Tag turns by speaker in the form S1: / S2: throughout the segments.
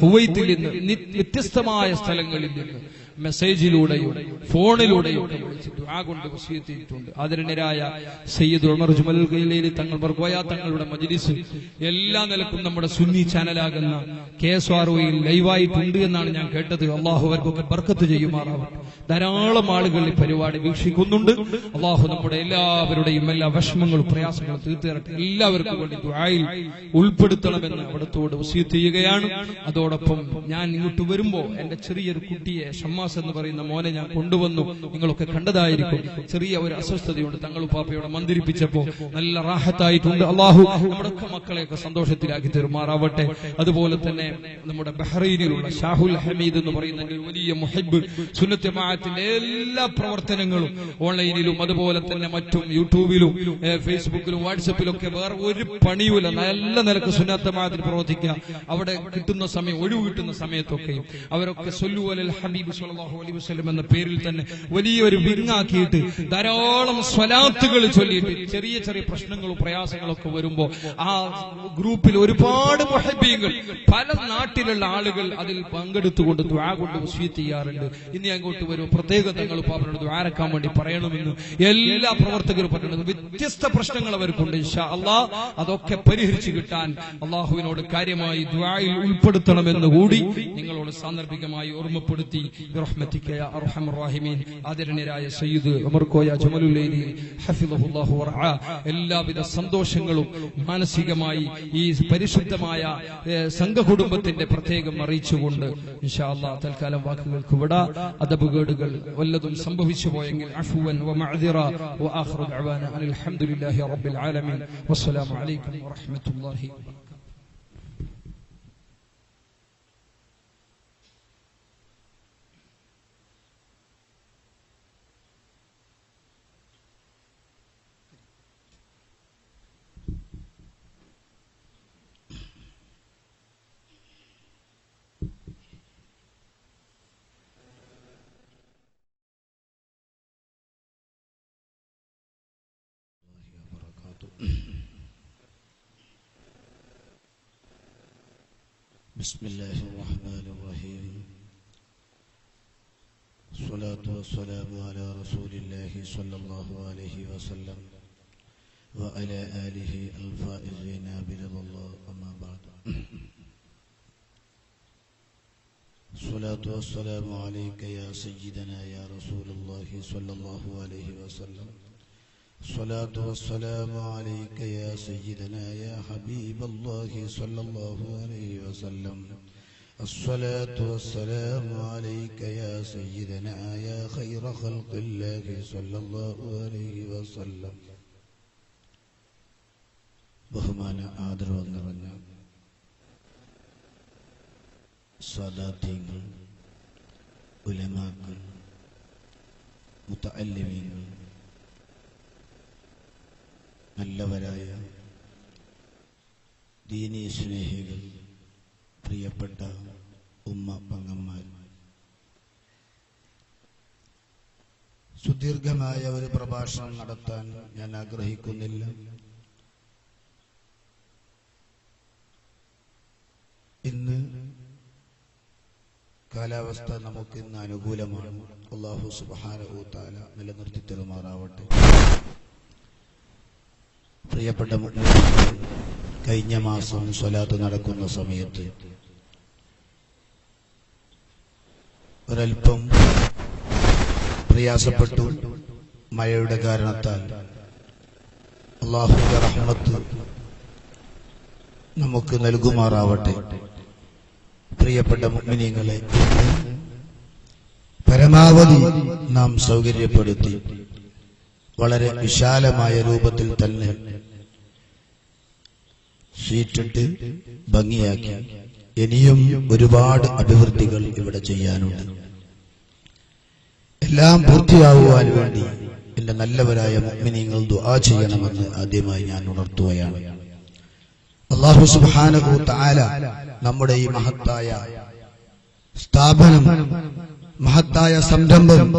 S1: കുവൈത്തിൽ നിന്ന് വ്യത്യസ്തമായ സ്ഥലങ്ങളിൽ നിന്ന് മെസ്സേജിലൂടെയും ഫോണിലൂടെയും ഒക്കെ വിളിച്ച് ദുആ കൊണ്ട് വസിയത്ത് ചെയ്തിട്ടുണ്ട്. ആദരണീയരായ സയ്യിദ് ഉമർ ജുമൽ ഗൈലൈലി തങ്ങൾ ബർഗോയ തങ്ങളുടെ മജ്ലിസ് എല്ലാ നിലക്കും നമ്മുടെ സുന്നി ചാനലാകുന്ന KSROയിൽ ലൈവായിട്ടുണ്ട് എന്നാണ് ഞാൻ കേട്ടത്. അള്ളാഹു അവർക്കൊക്കെ ബർക്കത്ത് ചെയ്യുമാറാവട്ടെ. ധാരാളം ആളുകൾ ഈ പരിപാടി വീക്ഷിക്കുന്നുണ്ട്. അള്ളാഹു നമ്മുടെ എല്ലാവരുടെയും എല്ലാ വിഷമങ്ങളും പ്രയാസങ്ങളും തീർത്തു തരട്ടെ. എല്ലാവർക്കും വേണ്ടി ദുആയിൽ ഉൾപ്പെടുത്തണമെന്ന് അവിടത്തോട് വസിയത്ത് ചെയ്യുകയാണ്. അതോടൊപ്പം ഞാൻ ഇങ്ങോട്ട് വരുമ്പോ എന്റെ ചെറിയൊരു കുട്ടിയെ ഷമ്മാസ് എന്ന് പറയുന്ന മോനെ ഞാൻ കൊണ്ടുവന്നു. നിങ്ങളൊക്കെ കണ്ടതായിരിക്കും. ചെറിയ ഒരു അസ്വസ്ഥതയുണ്ട്. തങ്ങളുപ്പാപ്പയോടെ മന്ദിരിപ്പിച്ചപ്പോ നല്ല റാഹത്തായിട്ടുണ്ട്. അള്ളാഹു നമ്മുടെ മക്കളെയൊക്കെ സന്തോഷത്തിലാക്കി തെരുമാറാവട്ടെ. അതുപോലെ തന്നെ നമ്മുടെ ബഹ്റൈനിലുള്ള ഷാഹുൽ ഹമീദ് എന്ന് പറയുന്ന വലിയ മുഹിബ് സുന്നത്ത് ജമാഅത്തിന്റെ എല്ലാ പ്രവർത്തനങ്ങളും ഓൺലൈനിലും അതുപോലെ തന്നെ മറ്റും യൂട്യൂബിലും ഫേസ്ബുക്കിലും വാട്സപ്പിലും ഒക്കെ വേറെ ഒരു പണിയുമില്ല. നല്ല നിലക്ക് സുന്നത്ത് ജമാഅത്തിൽ പ്രവർത്തിക്കുക. അവിടെ കിട്ടുന്ന സമയം, ഒഴിവ് കിട്ടുന്ന സമയത്തൊക്കെയും അവരൊക്കെ സ്വല്ലു അലൽ ഹബീബ് സ്വല്ലല്ലാഹു അലൈഹി വസല്ലം എന്ന പേരിൽ തന്നെ വലിയൊരു വിങ്ങാക്കിയിട്ട് ധാരാളം സ്വലാത്തുകൾ ചൊല്ലിയിട്ട് ചെറിയ ചെറിയ പ്രശ്നങ്ങളും പ്രയാസങ്ങളും ഒക്കെ വരുമ്പോ ആ ഗ്രൂപ്പിൽ ഒരുപാട് മുഹബ്ബീങ്ങൾ പല നാട്ടിലുള്ള ആളുകൾ അതിൽ പങ്കെടുത്തുകൊണ്ട് ദുആ കൊണ്ട് വസിയത്ത് ചെയ്യാറുണ്ട്. ഇനി അങ്ങോട്ട് വരും പ്രത്യേക തങ്ങൾ പാപ്പനോട് ദുആരക്കാൻ വേണ്ടി പറയണമെന്ന് എല്ലാ പ്രവർത്തകരും പറയുന്നത്. വ്യത്യസ്ത പ്രശ്നങ്ങൾ അവർക്കുണ്ട്. ഇൻഷാ അല്ലാഹ് അതൊക്കെ പരിഹരിച്ചു കിട്ടാൻ അള്ളാഹുവിനോട് കാര്യമായി ദുആയിൽ ഉൾപ്പെടുത്തണമെന്ന് കൂടി നിങ്ങളോട് സാന്ദർഭികമായി ഓർമ്മപ്പെടുത്തി. برحمتك يا ارحم الراحمين. ആദരണീയരായ സയ്യിദ് ഉമർ കോയ ജമലുല്ലൈലി ഹഫിളഹുല്ലാഹു വറആ എല്ലാവിധ സന്തോഷങ്ങളും മാനസികമായി ഈ പരിശുദ്ധമായ സംഘകുടുംബത്തിന്റെ പ്രത്യേകം അറിയിച്ചുകൊണ്ട് ഇൻഷാ അല്ലാഹ് തൽക്കാലം വാക്കുകൾക്ക് വിടാ. അദബുകേടുകൾ വല്ലതും സംഭവിച്ചു പോയെങ്കിൽ അഫ്വൻ വമഅ്ദിറ വആഖിറു ദഅവാന അനിൽ ഹംദുലില്ലാഹി റബ്ബിൽ ആലമീൻ. വസ്സലാമു അലൈക്കും വറഹ്മത്തുള്ളാഹി.
S2: بسم الله الرحمن الرحيم. الصلاة والسلام على رسول الله صلى الله عليه وسلم وعلى آله الفائزين برضا الله. أما بعد. الصلاة والسلام عليك يا سيدنا يا رسول الله صلى الله عليه وسلم. الصلاة والسلام عليك يا سيدنا يا حبيب الله صلى الله عليه وسلم. الصلاة والسلام عليك يا سيدنا يا خير خلق الله صلى الله عليه وسلم. ബഹുമാന ആദരവ് നിറഞ്ഞ സാദാത്യങ്ങൾ, ഉലമാക്കൾ, മുതഅല്ലിമീങ്ങൾ, നല്ലവരായ ദീനീ സ്നേഹികൾ, പ്രിയപ്പെട്ട ഉമ്മ പങ്ങന്മാർ, സുദീർഘമായ ഒരു പ്രഭാഷണം നടത്താൻ ഞാൻ ആഗ്രഹിക്കുന്നില്ല. ഇന്ന് കാലാവസ്ഥ നമുക്ക് ഇന്ന് അനുകൂലമാണ്. അല്ലാഹു സുബ്ഹാനഹു വ തആല നിലനിർത്തി തരുമാറാവട്ടെ. പ്രിയപ്പെട്ട മുഅ്മിനീങ്ങൾ, കഴിഞ്ഞ മാസം സ്വലാത്ത് നടക്കുന്ന സമയത്ത് ഒരൽപ്പം പ്രയാസപ്പെട്ടു. മഴയുടെ കാരണത്താൽ അല്ലാഹുവിന്റെ റഹ്മത്ത് നമുക്ക് നൽകുമാറാവട്ടെ. പ്രിയപ്പെട്ട മുഅ്മിനീങ്ങളെ, പരമാവധി നാം സൗകര്യപ്പെടുത്തി വളരെ വിശാലമായ രൂപത്തിൽ തന്നെ ഷീറ്റിട്ട് ഭംഗിയാക്കി. ഇനിയും ഒരുപാട് അഭിവൃദ്ധികൾ ഇവിടെ ചെയ്യാനുണ്ട്. എല്ലാം പൂർത്തിയാവുവാൻ വേണ്ടി എന്റെ നല്ലവരായ മുഅ്മിനീങ്ങൾ ദുആ ചെയ്യണമെന്ന് ആദ്യമായി ഞാൻ ഉണർത്തുകയാണ്. അല്ലാഹു സുബ്ഹാനഹു വ തആല നമ്മുടെ ഈ മഹത്തായ സ്ഥാപനം, മഹത്തായ സംരംഭം,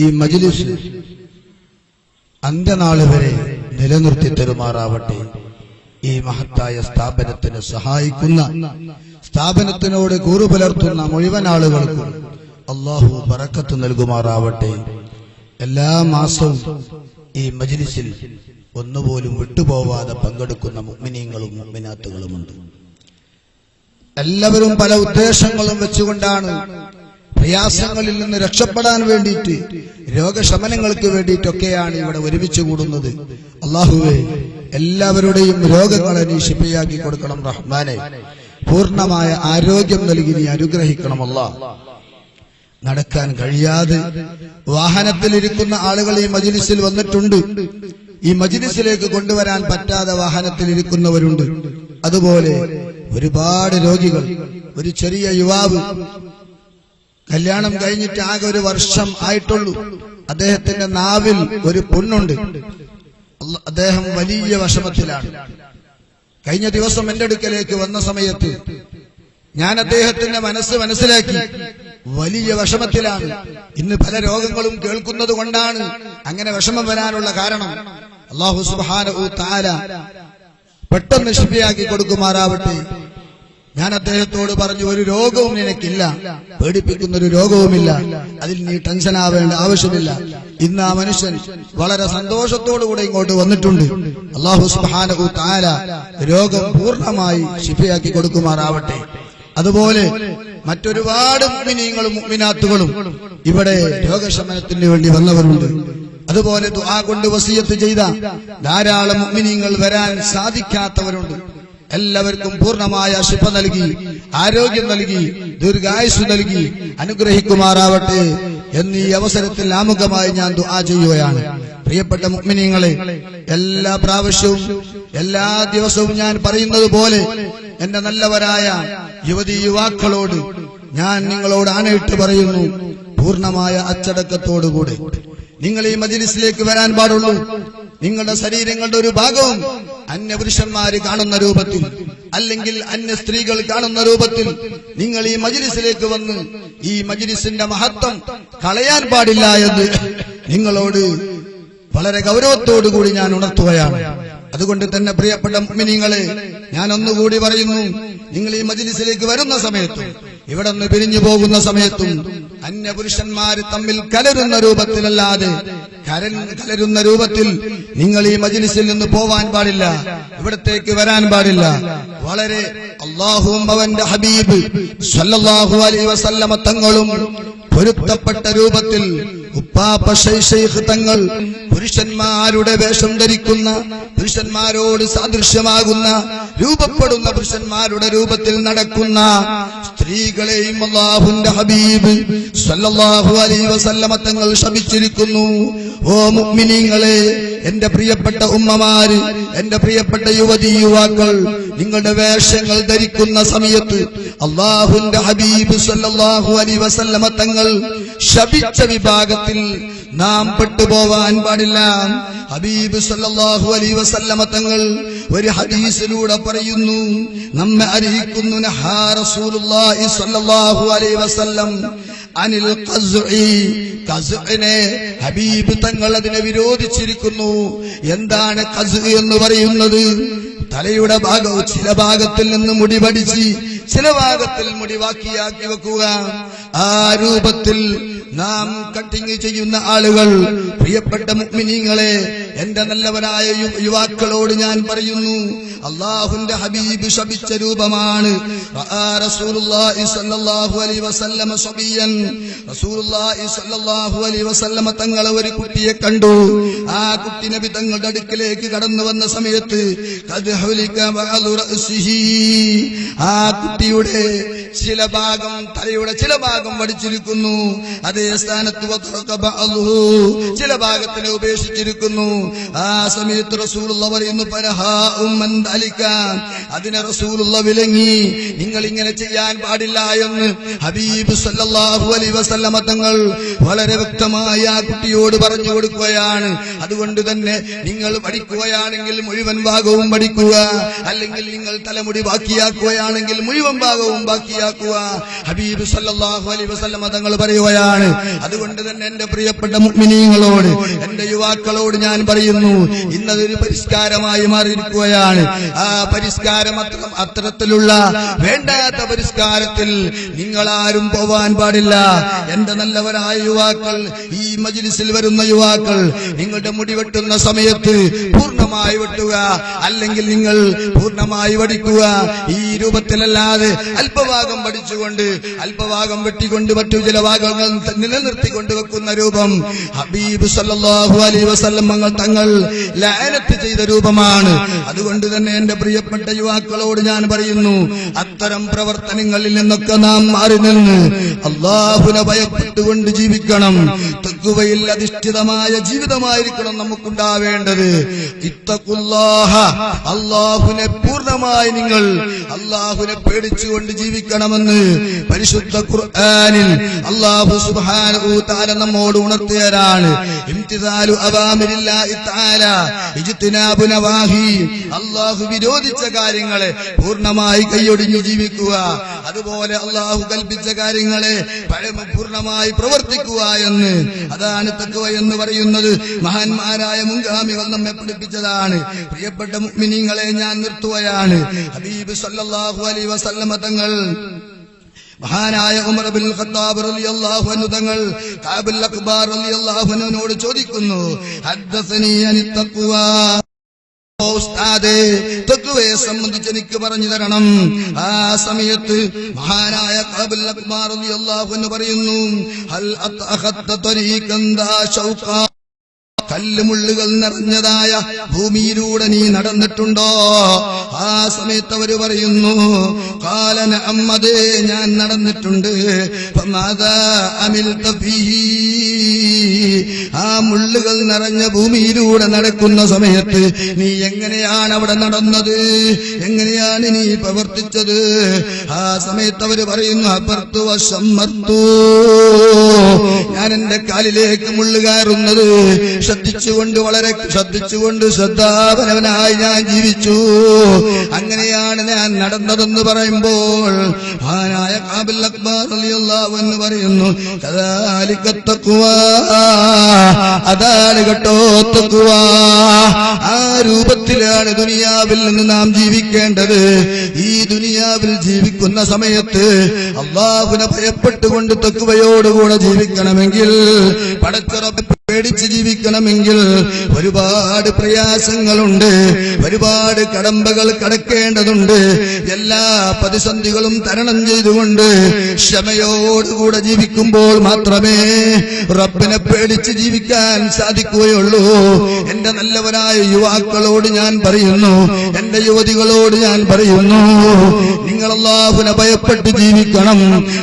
S2: ഈ മജ്ലിസ് അന്ത്യനാൾ വരെ നിലനിർത്തി തരുമാറാവട്ടെ. ഈ മഹത്തായ സ്ഥാപനത്തിന് സഹായിക്കുന്ന സ്ഥാപനത്തിനോട് കൂറു പുലർത്തുന്ന മുഴുവൻ ആളുകൾക്കും അല്ലാഹു ബറക്കത്ത് നൽകുമാറാവട്ടെ. എല്ലാ മാസവും ഈ മജ്ലിസിൽ ഒന്നുപോലും വിട്ടുപോവാതെ പങ്കെടുക്കുന്ന മുഅ്മിനീങ്ങളും മുഅ്മിനാത്തുകളുമുണ്ട്. എല്ലാവരും പല ഉദ്ദേശങ്ങളും വെച്ചുകൊണ്ടാണ് പ്രയാസങ്ങളിൽ നിന്ന് രക്ഷപ്പെടാൻ വേണ്ടിയിട്ട്, രോഗശമനങ്ങൾക്ക് വേണ്ടിയിട്ടൊക്കെയാണ് ഇവിടെ ഒരുമിച്ച് കൂടുന്നത്. അല്ലാഹുവേ, എല്ലാവരുടെയും രോഗങ്ങളെ നീ ശിഫയാക്കി കൊടുക്കണം റഹ്മാനെ. പൂർണ്ണമായ ആരോഗ്യം നൽകി നീ അനുഗ്രഹിക്കണം അല്ലാഹ്. നടക്കാൻ കഴിയാതെ വാഹനത്തിലിരിക്കുന്ന ആളുകൾ ഈ മജ്ലിസിൽ വന്നിട്ടുണ്ട്. ഈ മജ്ലിസിലേക്ക് കൊണ്ടുവരാൻ പറ്റാതെ വാഹനത്തിലിരിക്കുന്നവരുണ്ട്. അതുപോലെ ഒരുപാട് രോഗികൾ. ഒരു ചെറിയ യുവാവ് കല്യാണം കഴിഞ്ഞിട്ട് ആകെ 1 വർഷം ആയിട്ടുള്ളൂ. അദ്ദേഹത്തിന്റെ നാവിൽ ഒരു പുണ്ണുണ്ട്. അദ്ദേഹം വലിയ വിഷമത്തിലാണ്. കഴിഞ്ഞ ദിവസം എന്റെ അടുക്കലേക്ക് വന്ന സമയത്ത് ഞാൻ അദ്ദേഹത്തിന്റെ മനസ്സിലാക്കി. വലിയ വിഷമത്തിലാണ്. ഇന്ന് പല രോഗങ്ങളും കേൾക്കുന്നത് കൊണ്ടാണ് അങ്ങനെ വിഷമം വരാനുള്ള കാരണം. അല്ലാഹു സുബ്ഹാനഹു തആല പെട്ടെന്ന് ശിഫയാക്കി കൊടുക്കുമാറാവട്ടെ. ഞാൻ അദ്ദേഹത്തോട് പറഞ്ഞു, ഒരു രോഗവും നിനക്കില്ല, പേടിപ്പിക്കുന്ന ഒരു രോഗവുമില്ല, അതിൽ നീ ടെൻഷൻ ആവേണ്ട ആവശ്യമില്ല. ഇന്ന് ആ മനുഷ്യൻ വളരെ സന്തോഷത്തോടുകൂടെ ഇങ്ങോട്ട് വന്നിട്ടുണ്ട്. അല്ലാഹു സുബ്ഹാനഹു തആല രോഗം പൂർണ്ണമായി ശിഫയാക്കി കൊടുക്കുമാറാവട്ടെ. അതുപോലെ മറ്റൊരുപാട് മുഅ്മിനീങ്ങളും മുഅ്മിനാത്തുകളും ഇവിടെ രോഗശമനത്തിന് വേണ്ടി വന്നവരുണ്ട്. അതുപോലെ ദുആ കൊണ്ട് വസിയത്ത് ചെയ്ത ധാരാളം മുഅ്മിനീങ്ങൾ വരാൻ സാധിക്കാത്തവരുണ്ട്. എല്ലാവർക്കും പൂർണ്ണമായ ശിഫ നൽകി, ആരോഗ്യം നൽകി, ദീർഘായുസ് നൽകി അനുഗ്രഹിക്കുമാറാവട്ടെ എന്ന് ഈ അവസരത്തിൽ ആമുഖമായി ഞാൻ ദുആ ചെയ്യുകയാണ്. പ്രിയപ്പെട്ട മുഅ്മിനീങ്ങളെ, എല്ലാ പ്രാവശ്യവും എല്ലാ ദിവസവും ഞാൻ പറയുന്നത് പോലെ എന്റെ നല്ലവരായ യുവതി യുവാക്കളോട് ഞാൻ നിങ്ങളോട് ആണയിട്ട് പറയുന്നു, പൂർണ്ണമായ അച്ചടക്കത്തോടുകൂടെ നിങ്ങൾ ഈ മജ്ലിസിലേക്ക് വരാൻ പാടുള്ളൂ. നിങ്ങളുടെ ശരീരങ്ങളുടെ ഒരു ഭാഗവും അന്യപുരുഷന്മാര് കാണുന്ന രൂപത്തിൽ, അല്ലെങ്കിൽ അന്യ സ്ത്രീകൾ കാണുന്ന രൂപത്തിൽ നിങ്ങൾ ഈ മജ്ലിസിലേക്ക് വന്ന് ഈ മജ്ലിസിന്റെ മഹത്വം കളയാൻ പാടില്ല എന്ന് നിങ്ങളോട് വളരെ ഗൗരവത്തോടുകൂടി ഞാൻ ഉണർത്തുകയാണ്. അതുകൊണ്ട് തന്നെ പ്രിയപ്പെട്ട മുഅ്മിനീങ്ങളെ, ഞാൻ ഒന്നുകൂടി പറയുന്നു, നിങ്ങൾ ഈ മജ്ലിസിലേക്ക് വരുന്ന സമയത്തും ഇവിടെ നിന്ന് പിരിഞ്ഞു പോകുന്ന സമയത്തും അന്യപുരുഷന്മാര് തമ്മിൽ കലരുന്ന രൂപത്തിലല്ലാതെ കലരുന്ന രൂപത്തിൽ നിങ്ങൾ ഈ മജ്ലിസിൽ നിന്ന് പോവാൻ പാടില്ല, ഇവിടത്തേക്ക് വരാൻ പാടില്ല. വളരെ അല്ലാഹുവും അവന്റെ ഹബീബ് സല്ലല്ലാഹു അലൈഹി വസല്ലമ തങ്ങളും പൊരുത്തപ്പെട്ട രൂപത്തിൽ ഉപ്പാപ്പ ശൈഖ് തങ്ങൾ പുരുഷന്മാരുടെ വേഷം ധരിക്കുന്ന, പുരുഷന്മാരോട് സാദൃശ്യമാകുന്ന, രൂപപ്പെടുന്ന പുരുഷന്മാരുടെ രൂപത്തിൽ നടക്കുന്ന സ്ത്രീകളെയും അല്ലാഹുവിന്റെ ഹബീബ് സല്ലല്ലാഹു അലൈഹി വസല്ലമ തങ്ങൾ ശപിച്ചിരിക്കുന്നു. ഓ മുഅ്മിനീങ്ങളെ, എന്റെ പ്രിയപ്പെട്ട ഉമ്മമാര്, എന്റെ പ്രിയപ്പെട്ട യുവതി യുവാക്കൾ, നിങ്ങളുടെ വേഷങ്ങൾ ധരിക്കുന്ന സമയത്ത് അല്ലാഹുവിന്റെ ഹബീബ് സല്ലല്ലാഹു അലൈഹി വസല്ലമ തങ്ങൾ ശപിച്ച വിഭാഗത്തിൽ നാം പെട്ടുപോവാൻ പാടില്ല. ഹബീബ് സല്ലല്ലാഹു അലൈഹി വസല്ലമ തങ്ങൾ ഒരു ഹദീസിലൂടെ പറയുന്നു, നമ്മെ അറിയിക്കുന്നു, നഹാ റസൂലുള്ളാഹി സല്ലല്ലാഹു അലൈഹി വസല്ലം അനിൽ ഖസ്ഇ, ഖസ്ഇനെ ഹബീബ് തങ്ങൾ അതിനെ വിരോധിച്ചിരിക്കുന്നു. എന്താണ് ഖസ്ഇ എന്ന് പറയുന്നത്? തലയുടെ ഭാഗവും ചില ഭാഗത്തിൽ നിന്ന് മുടി പഠിച്ച് ചില ഭാഗത്തിൽ മുടി ബാക്കിയാക്കി വെക്കുക. ആ രൂപത്തിൽ നാം കട്ടിങ് ചെയ്യുന്ന ആളുകൾ, പ്രിയപ്പെട്ട മുഅ്മിനീങ്ങളെ, എന്റെ നല്ലവരായ യുവാക്കളോട് ഞാൻ പറയുന്നു, അല്ലാഹുവിന്റെ ഹബീബ് ശപിച്ച രൂപമാണ്. റസൂലുള്ളാഹി സ്വല്ലല്ലാഹു അലൈഹി വസല്ലം സബിയൻ, റസൂലുള്ളാഹി സ്വല്ലല്ലാഹു അലൈഹി വസല്ലം തങ്ങൾ ഒരു കുട്ടിയെ കണ്ടു. ആ കുട്ടി നബി തങ്ങളുടെ അടുക്കലേക്ക് കടന്നു വന്ന സമയത്ത് ആ കുട്ടിയുടെ ചില ഭാഗം, തലയുടെ ചില ഭാഗം വടിച്ചിരിക്കുന്നു. അതേ സ്ഥാനത്ത് ചില ഭാഗത്തിനെ ഉപേക്ഷിച്ചിരിക്കുന്നു. ആ സമയത്ത് റസൂലുള്ള പറയുന്നു, അതിനെ റസൂലുള്ള വിലങ്ങി, നിങ്ങൾ ഇങ്ങനെ ചെയ്യാൻ പാടില്ല എന്ന് ഹബീബ് സല്ലല്ലാഹു അലൈഹി വസല്ലമ തങ്ങൾ വളരെ വ്യക്തമായി ആ കുട്ടിയോട് പറഞ്ഞു കൊടുക്കുകയാണ്. അതുകൊണ്ട് തന്നെ നിങ്ങൾ പഠിക്കുകയാണെങ്കിൽ മുഴുവൻ ഭാഗവും പഠിക്കുക, അല്ലെങ്കിൽ നിങ്ങൾ തലമുടി ബാക്കിയാക്കുകയാണെങ്കിൽ മുഴുവൻ ഭാഗവും ബാക്കിയാക്കുക. ബാക്കിയാക്കുക. ഹബീബ് സല്ലല്ലാഹു അലൈഹി വസല്ലം തങ്ങൾ പറയുകയാണ്, അതുകൊണ്ട് തന്നെ എന്റെ പ്രിയപ്പെട്ട മുഅ്മിനീങ്ങളോട്, എന്റെ യുവാക്കളോട് ഞാൻ പറയുന്നു, ഇന്നതൊരു പരിഷ്കാരമായി മാറിയിരിക്കുകയാണ്. ആ പരിഷ്കാരം അത്തരത്തിലുള്ള വേണ്ടാത്ത പരിഷ്കാരത്തിൽ നിങ്ങളാരും പോവാൻ പാടില്ല. എന്റെ നല്ലവരായ യുവാക്കൾ, ഈ മജ്ലിസിൽ വരുന്ന യുവാക്കൾ, നിങ്ങളുടെ മുടി വെട്ടുന്ന സമയത്ത് പൂർണ്ണമായി വെട്ടുക, അല്ലെങ്കിൽ നിങ്ങൾ പൂർണ്ണമായി വടിക്കുക. ഈ രൂപത്തിലല്ലാതെ അല്പഭാഗം വടിച്ചുകൊണ്ട് അല്പഭാഗം വെട്ടിക്കൊണ്ട് മറ്റു ചില ഭാഗങ്ങൾ നിലനിർത്തിക്കൊണ്ട് വെക്കുന്ന രൂപം ഹബീബ് സല്ലല്ലാഹു അലൈഹി വസല്ലം തങ്ങൾ ലഅനത്ത് ചെയ്ത രൂപമാണ്. അതുകൊണ്ട് തന്നെ എന്റെ പ്രിയപ്പെട്ട യുവാക്കളോട് ഞാൻ പറയുന്നു, അത്തരം പ്രവർത്തനങ്ങളിൽ നിന്നൊക്കെ നാം മാറി നിന്ന് അല്ലാഹുവിനെ ഭയപ്പെട്ടുകൊണ്ട് ജീവിക്കണം. തഖ്വയിൽ അധിഷ്ഠിതമായ ജീവിതമായിരിക്കണം നമുക്കുണ്ടാവേണ്ടത്. ഇത്തഖുല്ലാഹ, അല്ലാഹുവിനെ പൂർണ്ണമായി നിങ്ങൾ അല്ലാഹുവിനെ പേടിച്ചുകൊണ്ട് ജീവിക്കണമെന്ന് പരിശുദ്ധ ഖുർആനിൽ അല്ലാഹു സുബ്ഹാനഹു തആല നമ്മോട് ഉണർത്തിയതാണ്. ഇംതിസാലു അവാമിരില്ലാഹി തആല ഇജ്തിനാബു നവാഹി, അല്ലാഹു വിരോധിച്ച കാര്യങ്ങളെ പൂർണ്ണമായി കൈയൊടിഞ്ഞു ജീവിക്കുക. അതുപോലെ അല്ലാഹു കൽപ്പിച്ച കാര്യങ്ങളെ പൂർണ്ണമായി പ്രവർത്തിക്കുക എന്ന്. അതാണ് തഖ്വ എന്ന് പറയുന്നത്. മഹാന്മാരായ മുൻഗാമികൾ നമ്മെ പഠിപ്പിച്ചതാണ്. പ്രിയപ്പെട്ട മുഅ്മിനീങ്ങളെ, ഞാൻ നിർത്തുകയാണ്. ഹബീബ് സല്ലല്ലാഹു അലൈഹി വസല്ലം തങ്ങൾ മഹാനായ ഉമർ ഇബ്നുൽ ഖത്താബ് റളിയല്ലാഹു അൻഹു തങ്ങൾ കഅബുൽ അഖ്ബാർ റളിയല്ലാഹു അൻഹുവിനോട് ചോദിക്കുന്നു, ഹദ്ദസനി അനിത് തഖ്വ, ഉസ്താദേ, തഖ്വയെ സംബന്ധിച്ച് എനിക്ക് പറഞ്ഞു തരണം. ആ സമയത്ത് മഹാനായ കഅബുൽ അഖ്ബാർ റളിയല്ലാഹു അൻഹു പറയുന്നു, ഹൽ അഖത്ത തരീഖൻ ദാ ശൗഖ, കല്ലുമുള്ളുകൾ നിറഞ്ഞതായ ഭൂമിയിലൂടെ നീ നടന്നിട്ടുണ്ടോ? ആ സമയത്ത് അവര് പറയുന്നു, ഖാല നഅം, അതേ, ഞാൻ നടന്നിട്ടുണ്ട്. ഫമാദാ അമിൽത ഫീഹി, ആ മുള്ളുകൾ നിറഞ്ഞ ഭൂമിയിലൂടെ നടക്കുന്ന സമയത്ത് നീ എങ്ങനെയാണ് അവിടെ നടന്നത്? എങ്ങനെയാണ് നീ പ്രവർത്തിച്ചത്? ആ സമയത്ത് അവര് പറയുന്നു, അപർത്തു വശമ്മർത്തു, ഞാൻ എന്റെ കാലിലേക്ക് മുള്ളു കയറുന്നത് ശ്രദ്ധിച്ചുകൊണ്ട്, വളരെ ശ്രദ്ധിച്ചുകൊണ്ട് ശ്രദ്ധാപരവനായി ഞാൻ ജീവിച്ചു. അങ്ങനെയാണ് ഞാൻ നടന്നതെന്ന് പറയുമ്പോൾ മഹാനായ കഅബുൽ അഖ്ബാർ റളിയല്ലാഹു അൻഹു പറയുന്നു, കദാലിക തഖ്വ, അതാണ് കേട്ടോ തഖ്വ. ആ രൂപത്തിലാണ് ദുനിയാവിൽ നിന്ന് നാം ജീവിക്കേണ്ടത്. ഈ ദുനിയാവിൽ ജീവിക്കുന്ന സമയത്ത് അല്ലാഹുവിനെ ഭയപ്പെട്ടുകൊണ്ട് തഖ്വയോടുകൂടെ ജീവിക്കണമെങ്കിൽ, പടച്ച റബ്ബിനെ പേടിച്ച് ജീവിക്കണമെങ്കിൽ ഒരുപാട് പ്രയാസങ്ങളുണ്ട്, ഒരുപാട് കടമ്പകൾ കടക്കേണ്ടതുണ്ട്. എല്ലാ പ്രതിസന്ധികളും തരണം ചെയ്തുകൊണ്ട് ക്ഷമയോടുകൂടെ ജീവിക്കുമ്പോൾ മാത്രമേ റബ്ബിനെ പേടിച്ച് ജീവിക്കാൻ സാധിക്കുകയുള്ളൂ. എന്റെ നല്ലവരായ യുവാക്കളോട് ഞാൻ പറയുന്നു, എന്റെ യുവതികളോട് ഞാൻ പറയുന്നു, നിങ്ങൾ അല്ലാഹുവിനെ ഭയപ്പെട്ട് ജീവിക്കണം.